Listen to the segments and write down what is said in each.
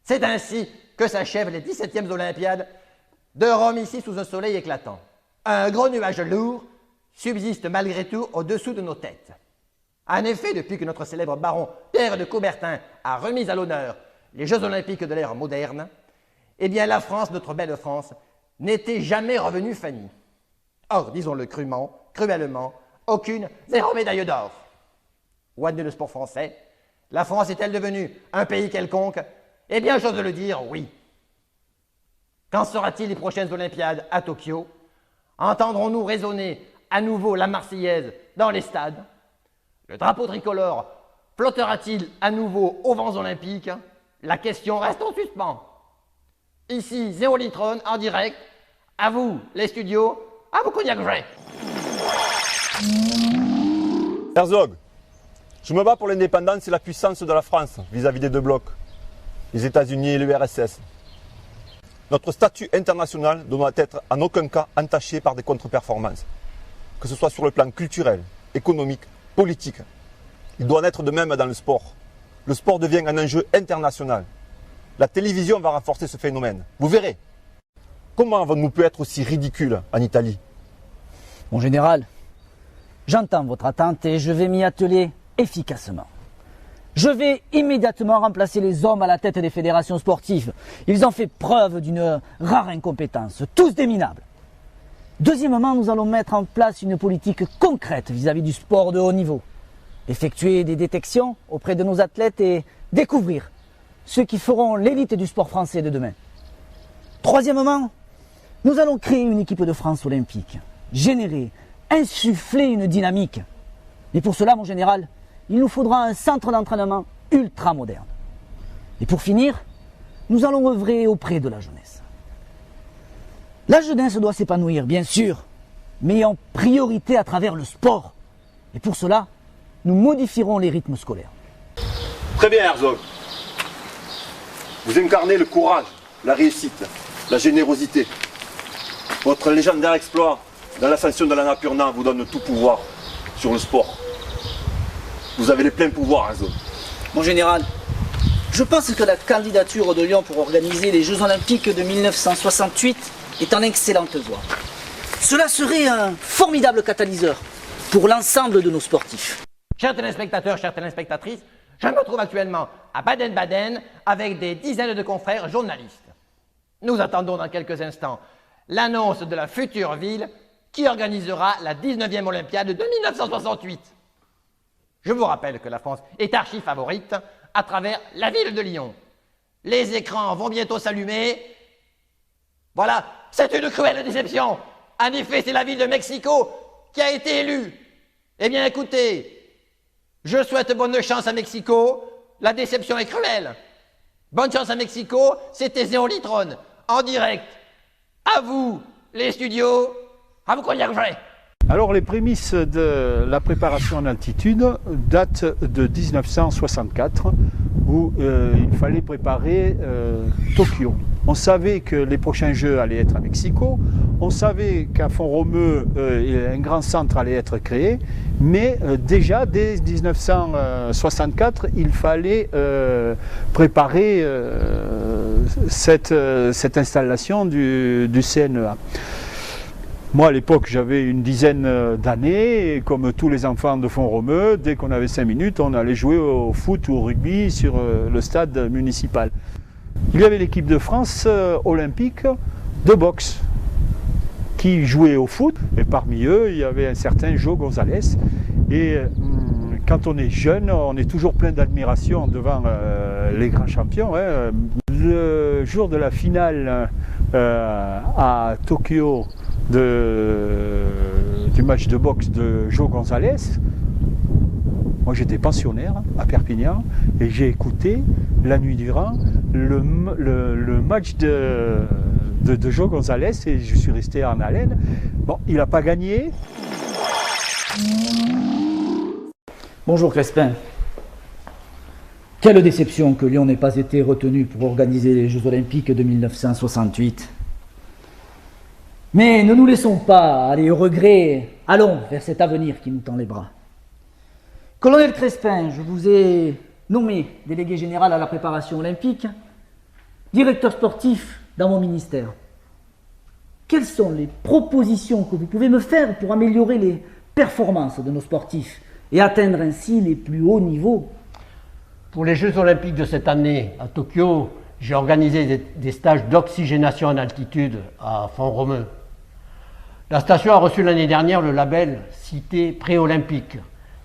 C'est ainsi que s'achèvent les 17e Olympiades de Rome, ici sous un soleil éclatant. Un gros nuage lourd subsiste malgré tout au-dessous de nos têtes. En effet, depuis que notre célèbre baron Pierre de Coubertin a remis à l'honneur les Jeux Olympiques de l'ère moderne, eh bien la France, notre belle France, n'était jamais revenue Fanny. Or, disons-le crûment, cruellement, aucune, zéro médaille d'or. Où admet le sport français? La France est-elle devenue un pays quelconque? Eh bien, j'ose le dire, oui. Quand sera-t-il les prochaines Olympiades à Tokyo? Entendrons-nous résonner à nouveau la Marseillaise dans les stades? Le drapeau tricolore flottera-t-il à nouveau aux vents olympiques? La question reste en suspens. Ici, Zéolitron en direct. À vous, les studios. À vous, Cognac Vrai. Herzog, je me bats pour l'indépendance et la puissance de la France vis-à-vis des deux blocs, les États-Unis et l'URSS. Notre statut international ne doit être en aucun cas entaché par des contre-performances, que ce soit sur le plan culturel, économique, politique. Il doit en être de même dans le sport. Le sport devient un enjeu international. La télévision va renforcer ce phénomène. Vous verrez. Comment avons-nous pu être aussi ridicules en Italie? Mon général, j'entends votre attente et je vais m'y atteler efficacement. Je vais immédiatement remplacer les hommes à la tête des fédérations sportives. Ils ont fait preuve d'une rare incompétence, tous des minables. Deuxièmement, nous allons mettre en place une politique concrète vis-à-vis du sport de haut niveau. Effectuer des détections auprès de nos athlètes et découvrir ceux qui feront l'élite du sport français de demain. Troisièmement, nous allons créer une équipe de France olympique, générer, insuffler une dynamique. Et pour cela, mon général, il nous faudra un centre d'entraînement ultra moderne. Et pour finir, nous allons œuvrer auprès de la jeunesse. La jeunesse doit s'épanouir, bien sûr, mais en priorité à travers le sport. Et pour cela, nous modifierons les rythmes scolaires. Très bien, Herzog. Vous incarnez le courage, la réussite, la générosité. Votre légendaire exploit dans l'ascension de l'Annapurna vous donne tout pouvoir sur le sport. Vous avez les pleins pouvoirs, Herzog. Mon général, je pense que la candidature de Lyon pour organiser les Jeux Olympiques de 1968 est en excellente voie. Cela serait un formidable catalyseur pour l'ensemble de nos sportifs. Chers téléspectateurs, chères téléspectatrices, je me trouve actuellement à Baden-Baden avec des dizaines de confrères journalistes. Nous attendons dans quelques instants l'annonce de la future ville qui organisera la 19e Olympiade de 1968. Je vous rappelle que la France est archi favorite à travers la ville de Lyon. Les écrans vont bientôt s'allumer. Voilà, c'est une cruelle déception. En effet, c'est la ville de Mexico qui a été élue. Eh bien, écoutez, je souhaite bonne chance à Mexico. La déception est cruelle. Bonne chance à Mexico, c'était Zéolitron, en direct. À vous, les studios. À vous, Cognac Vrai. Alors les prémices de la préparation en altitude datent de 1964 où il fallait préparer Tokyo. On savait que les prochains Jeux allaient être à Mexico, on savait qu'à Font-Romeu un grand centre allait être créé, mais déjà dès 1964 il fallait préparer cette installation du CNEA. Moi, à l'époque, j'avais une dizaine d'années, et comme tous les enfants de Font-Romeu, dès qu'on avait 5 minutes, on allait jouer au foot ou au rugby sur le stade municipal. Il y avait l'équipe de France olympique de boxe qui jouait au foot, et parmi eux, il y avait un certain Joe González. Et quand on est jeune, on est toujours plein d'admiration devant les grands champions. Hein. Le jour de la finale à Tokyo, du match de boxe de Joe González, moi j'étais pensionnaire à Perpignan et j'ai écouté la nuit durant le match de Joe González et je suis resté en haleine. Bon, il n'a pas gagné. Bonjour Crespin. Quelle déception que Lyon n'ait pas été retenu pour organiser les Jeux Olympiques de 1968. Mais ne nous laissons pas aller au regret, allons vers cet avenir qui nous tend les bras. Colonel Crespin, je vous ai nommé délégué général à la préparation olympique directeur sportif dans mon ministère. Quelles sont les propositions que vous pouvez me faire pour améliorer les performances de nos sportifs et atteindre ainsi les plus hauts niveaux? Pour les Jeux Olympiques de cette année à Tokyo, j'ai organisé des stages d'oxygénation en altitude à Font-Romeu. La station a reçu l'année dernière le label Cité pré-olympique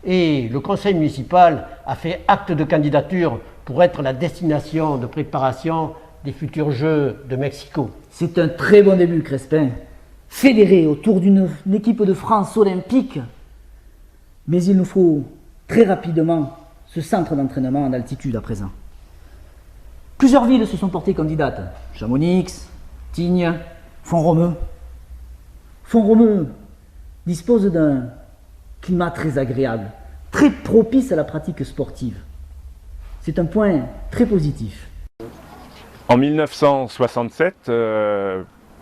et le conseil municipal a fait acte de candidature pour être la destination de préparation des futurs Jeux de Mexico. C'est un très bon début, Crespin. Fédéré autour d'une équipe de France olympique. Mais il nous faut très rapidement ce centre d'entraînement en altitude à présent. Plusieurs villes se sont portées candidates. Chamonix, Tignes, Font-Romeu. Font-Romeu dispose d'un climat très agréable, très propice à la pratique sportive. C'est un point très positif. En 1967,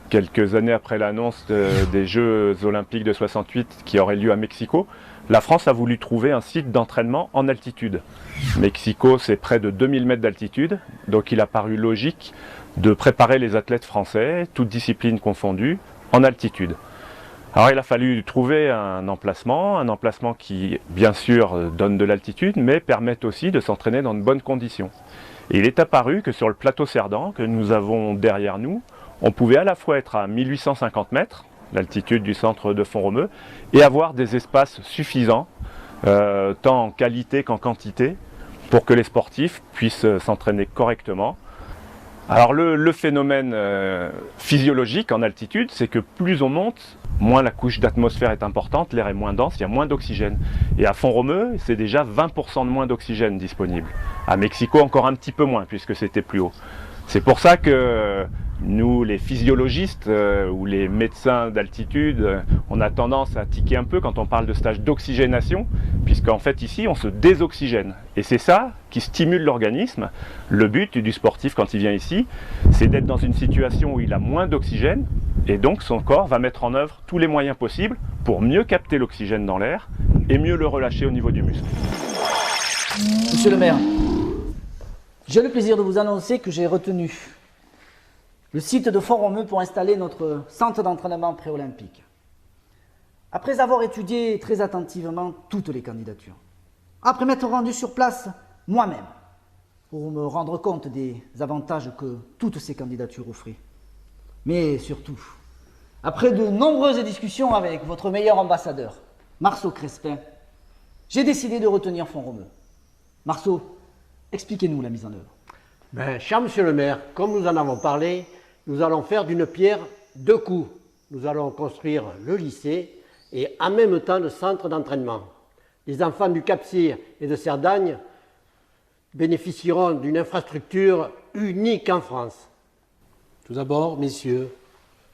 quelques années après l'annonce des Jeux Olympiques de 68 qui auraient lieu à Mexico, la France a voulu trouver un site d'entraînement en altitude. Mexico, c'est près de 2000 mètres d'altitude, donc il a paru logique de préparer les athlètes français, toutes disciplines confondues, en altitude. Alors il a fallu trouver un emplacement qui bien sûr donne de l'altitude, mais permette aussi de s'entraîner dans de bonnes conditions. Et il est apparu que sur le plateau Cerdan, que nous avons derrière nous, on pouvait à la fois être à 1850 mètres, l'altitude du centre de Font-Romeu, et avoir des espaces suffisants, tant en qualité qu'en quantité, pour que les sportifs puissent s'entraîner correctement. Alors le phénomène physiologique en altitude, c'est que plus on monte, moins la couche d'atmosphère est importante, l'air est moins dense, il y a moins d'oxygène. Et à Font-Romeu, c'est déjà 20% de moins d'oxygène disponible. À Mexico, encore un petit peu moins, puisque c'était plus haut. C'est pour ça que nous, les physiologistes ou les médecins d'altitude, on a tendance à tiquer un peu quand on parle de stage d'oxygénation, puisqu'en fait ici, on se désoxygène. Et c'est ça qui stimule l'organisme. Le but du sportif quand il vient ici, c'est d'être dans une situation où il a moins d'oxygène, et donc son corps va mettre en œuvre tous les moyens possibles pour mieux capter l'oxygène dans l'air et mieux le relâcher au niveau du muscle. Monsieur le maire, j'ai le plaisir de vous annoncer que j'ai retenu le site de Font-Romeu pour installer notre centre d'entraînement pré-olympique. Après avoir étudié très attentivement toutes les candidatures, après m'être rendu sur place moi-même pour me rendre compte des avantages que toutes ces candidatures offraient, mais surtout, après de nombreuses discussions avec votre meilleur ambassadeur, Marceau Crespin, j'ai décidé de retenir Font-Romeu. Marceau, expliquez-nous la mise en œuvre. Cher monsieur le maire, comme nous en avons parlé, nous allons faire d'une pierre deux coups. Nous allons construire le lycée et en même temps le centre d'entraînement. Les enfants du Cap-Cyr et de Cerdagne bénéficieront d'une infrastructure unique en France. Tout d'abord, messieurs,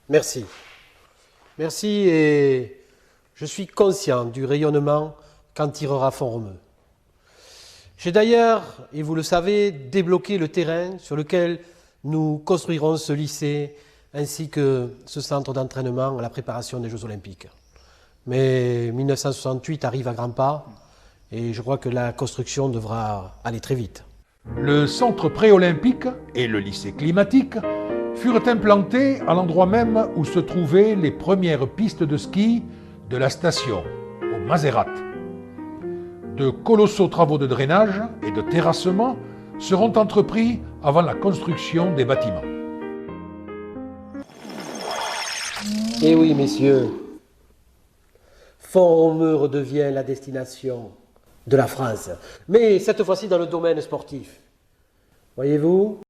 merci. Merci et je suis conscient du rayonnement qu'en tirera Font-Romeu. J'ai d'ailleurs, et vous le savez, débloqué le terrain sur lequel nous construirons ce lycée ainsi que ce centre d'entraînement à la préparation des Jeux Olympiques. Mais 1968 arrive à grands pas et je crois que la construction devra aller très vite. Le centre pré-olympique et le lycée climatique furent implantés à l'endroit même où se trouvaient les premières pistes de ski de la station, au Mazerat. De colossaux travaux de drainage et de terrassement seront entrepris avant la construction des bâtiments. Eh oui, messieurs, Font-Romeu redevient la destination de la France, mais cette fois-ci dans le domaine sportif. Voyez-vous,